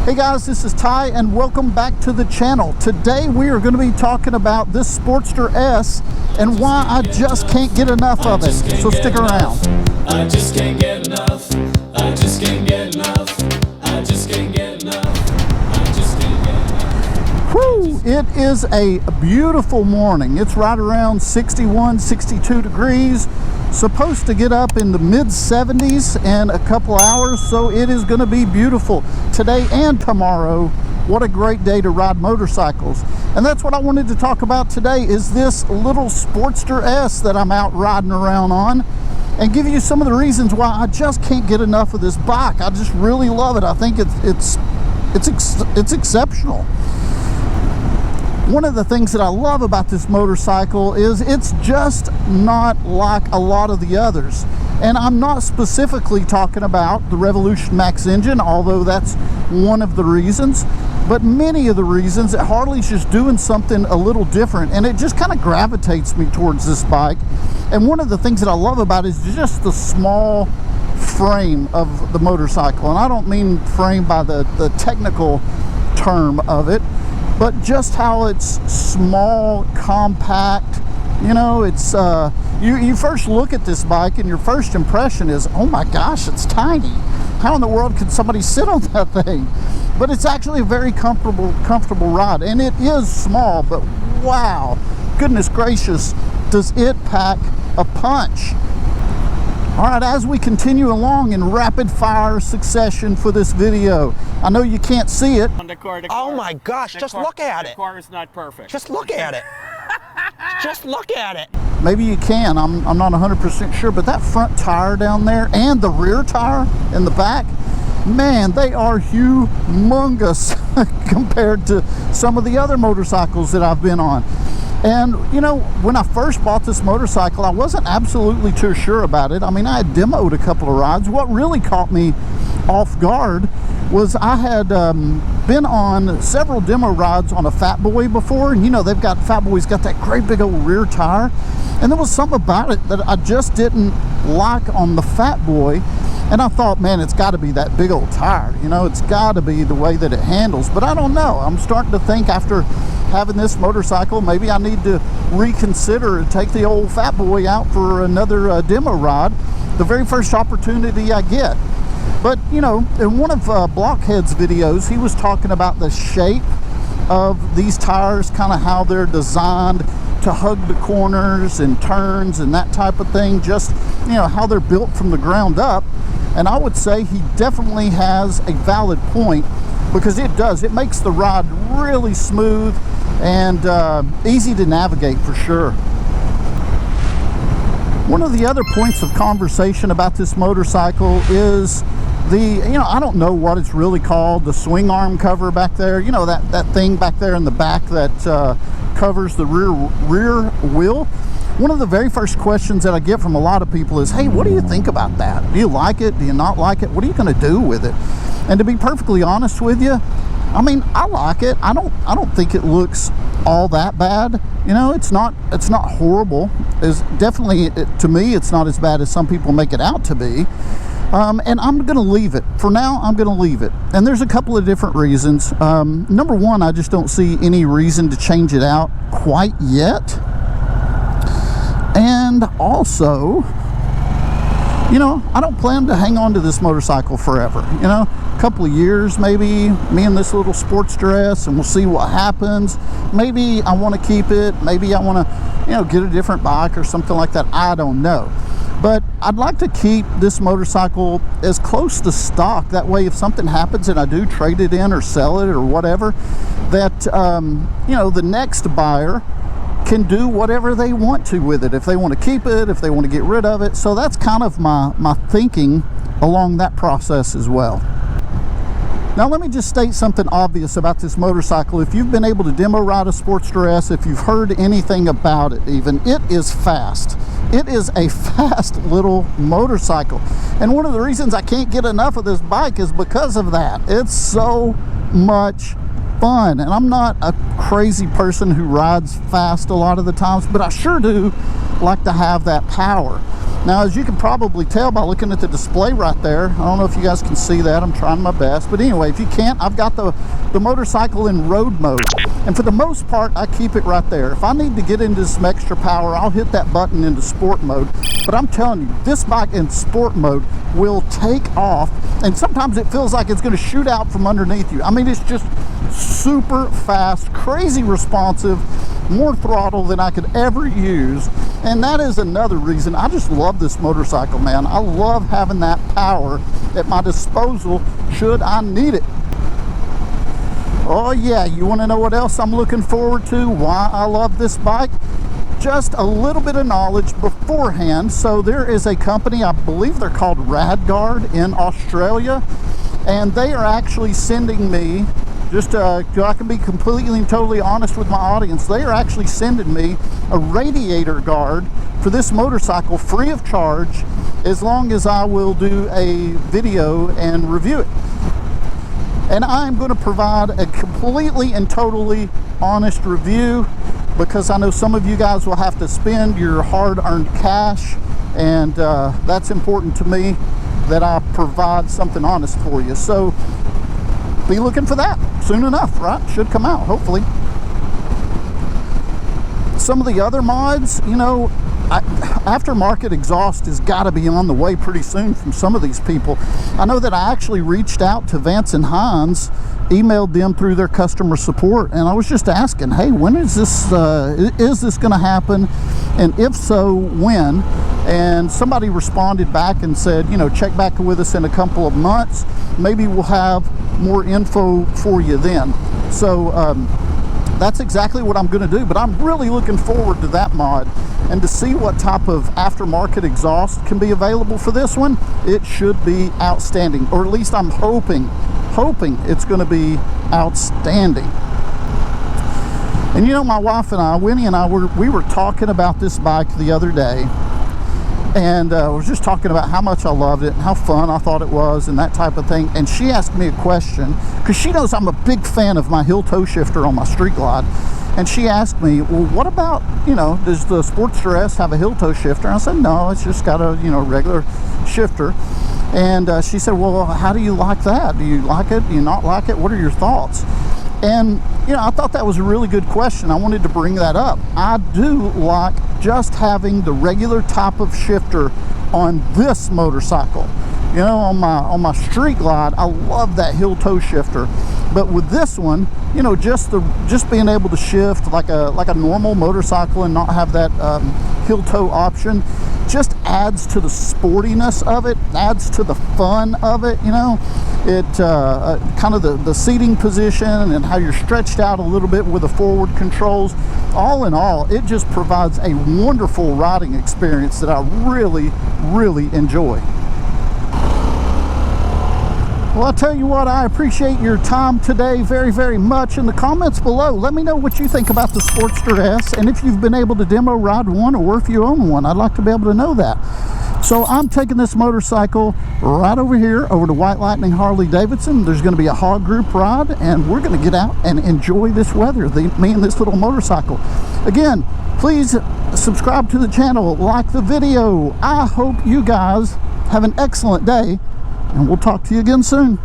Hey guys, this is Ty and welcome back to the channel. Today we are going to be talking about this Sportster S and why I just can't get enough of it. So stick around. I just can't get enough. I just can't get enough. I just can't get enough. I just can't get enough. Whew, it is a beautiful morning. It's right around 61, 62 degrees. Supposed to get up in the mid 70s in a couple hours, so it is going to be beautiful today and tomorrow. What a great day to ride motorcycles. And that's what I wanted to talk about today, is this little Sportster S that I'm out riding around on, and give you some of the reasons why I just can't get enough of this bike. I just really love it. I think it's exceptional. One of the things that I love about this motorcycle is it's just not like a lot of the others. And I'm not specifically talking about the Revolution Max engine, although that's one of the reasons, but many of the reasons that Harley's just doing something a little different, and it just kind of gravitates me towards this bike. And one of the things that I love about it is just the small frame of the motorcycle. And I don't mean frame by the technical term of it, but just how it's small, compact. You know, it's you first look at this bike and your first impression is, oh my gosh, it's tiny. How in the world could somebody sit on that thing? But it's actually a very comfortable ride, and it is small, but wow, goodness gracious, does it pack a punch. All right, as we continue along in rapid fire succession for this video, I know you can't see it. Oh my gosh, just look at it. The car is not perfect. Just look at it. Just look at it. Maybe you can, I'm not 100% sure, but that front tire down there and the rear tire in the back, man, they are humongous compared to some of the other motorcycles that I've been on. And you know, when I first bought this motorcycle, I wasn't absolutely too sure about it. I mean, I had demoed a couple of rides. What really caught me off guard was I had been on several demo rides on a Fat Boy before, and you know, Fat Boy's got that great big old rear tire, and there was something about it that I just didn't like on the Fat Boy. And I thought, man, it's got to be that big old tire, you know, it's got to be the way that it handles. But I don't know. I'm starting to think, after having this motorcycle, maybe I need to reconsider and take the old Fat Boy out for another demo ride the very first opportunity I get. But you know, in one of Blockhead's videos, he was talking about the shape of these tires, kind of how they're designed to hug the corners and turns and that type of thing, just, you know, how they're built from the ground up. And I would say he definitely has a valid point, because it makes the ride really smooth and easy to navigate for sure. One of the other points of conversation about this motorcycle is I don't know what it's really called, the swing arm cover back there, you know, that thing back there in the back that covers the rear wheel. One of the very first questions that I get from a lot of people is, hey, what do you think about that? Do you like it? Do you not like it? What are you going to do with it? And to be perfectly honest with you, I mean, I like it. I don't think it looks all that bad. You know, it's not horrible. It's definitely, to me, it's not as bad as some people make it out to be. And I'm going to leave it. For now, I'm going to leave it. And there's a couple of different reasons. Number one, I just don't see any reason to change it out quite yet. And also, you know, I don't plan to hang on to this motorcycle forever. You know, a couple of years maybe, me and this little Sportster S, and we'll see what happens. Maybe I want to keep it. Maybe I want to, you know, get a different bike or something like that. I don't know. But I'd like to keep this motorcycle as close to stock. That way, if something happens and I do trade it in or sell it or whatever, that, you know, the next buyer can do whatever they want to with it. If they want to keep it, if they want to get rid of it. So that's kind of my thinking along that process as well. Now let me just state something obvious about this motorcycle. If you've been able to demo ride a Sportster S, if you've heard anything about it even, it is fast. It is a fast little motorcycle. And one of the reasons I can't get enough of this bike is because of that. It's so much fun. And I'm not a crazy person who rides fast a lot of the times, but I sure do like to have that power. Now, as you can probably tell by looking at the display right there, I don't know if you guys can see that, I'm trying my best, but anyway, if you can't, I've got the motorcycle in road mode, and for the most part I keep it right there. If I need to get into some extra power, I'll hit that button into sport mode. But I'm telling you, this bike in sport mode will take off, and sometimes it feels like it's going to shoot out from underneath you. I mean, it's just super fast, crazy responsive, more throttle than I could ever use. And that is another reason I just love this motorcycle, man. I love having that power at my disposal should I need it. Oh yeah, you want to know what else I'm looking forward to, why I love this bike? Just a little bit of knowledge beforehand. So there is a company, I believe they're called Radguard in Australia, and they are actually sending me, just so I can be completely and totally honest with my audience, they are actually sending me a radiator guard for this motorcycle free of charge, as long as I will do a video and review it. And I'm going to provide a completely and totally honest review, because I know some of you guys will have to spend your hard-earned cash, and that's important to me, that I provide something honest for you. So be looking for that soon enough, right? Should come out, hopefully. Some of the other mods, you know, aftermarket exhaust has got to be on the way pretty soon from some of these people. I know that I actually reached out to Vance and Hines, emailed them through their customer support, and I was just asking, hey, when is this going to happen, and if so, when? And somebody responded back and said, you know, check back with us in a couple of months, maybe we'll have more info for you then. So that's exactly what I'm going to do, but I'm really looking forward to that mod, and to see what type of aftermarket exhaust can be available for this one. It should be outstanding, or at least I'm hoping it's going to be outstanding. And you know, my wife and I, Winnie and I, we were talking about this bike the other day, and I was just talking about how much I loved it and how fun I thought it was and that type of thing. And she asked me a question, because she knows I'm a big fan of my hill toe shifter on my Street Glide. And she asked me, well, what about, you know, does the Sportster S have a hill toe shifter? And I said, no, it's just got a, you know, regular shifter. And she said, well, how do you like that? Do you like it? Do you not like it? What are your thoughts? And, you know, I thought that was a really good question. I wanted to bring that up. I do like just having the regular type of shifter on this motorcycle. You know, on my Street Glide, I love that hill toe shifter. But with this one, you know, just being able to shift like a normal motorcycle and not have that hill toe option, just adds to the sportiness of it, adds to the fun of it. You know, it kind of the seating position and how you're stretched out a little bit with the forward controls. All in all, it just provides a wonderful riding experience that I really, really enjoy. Well, I'll tell you what, I appreciate your time today very, very much. In the comments below, let me know what you think about the Sportster S, and if you've been able to demo ride one, or if you own one. I'd like to be able to know that. So I'm taking this motorcycle right over here, over to White Lightning Harley Davidson. There's going to be a hog group ride, and we're going to get out and enjoy this weather, me and this little motorcycle. Again, please subscribe to the channel, like the video. I hope you guys have an excellent day, and we'll talk to you again soon.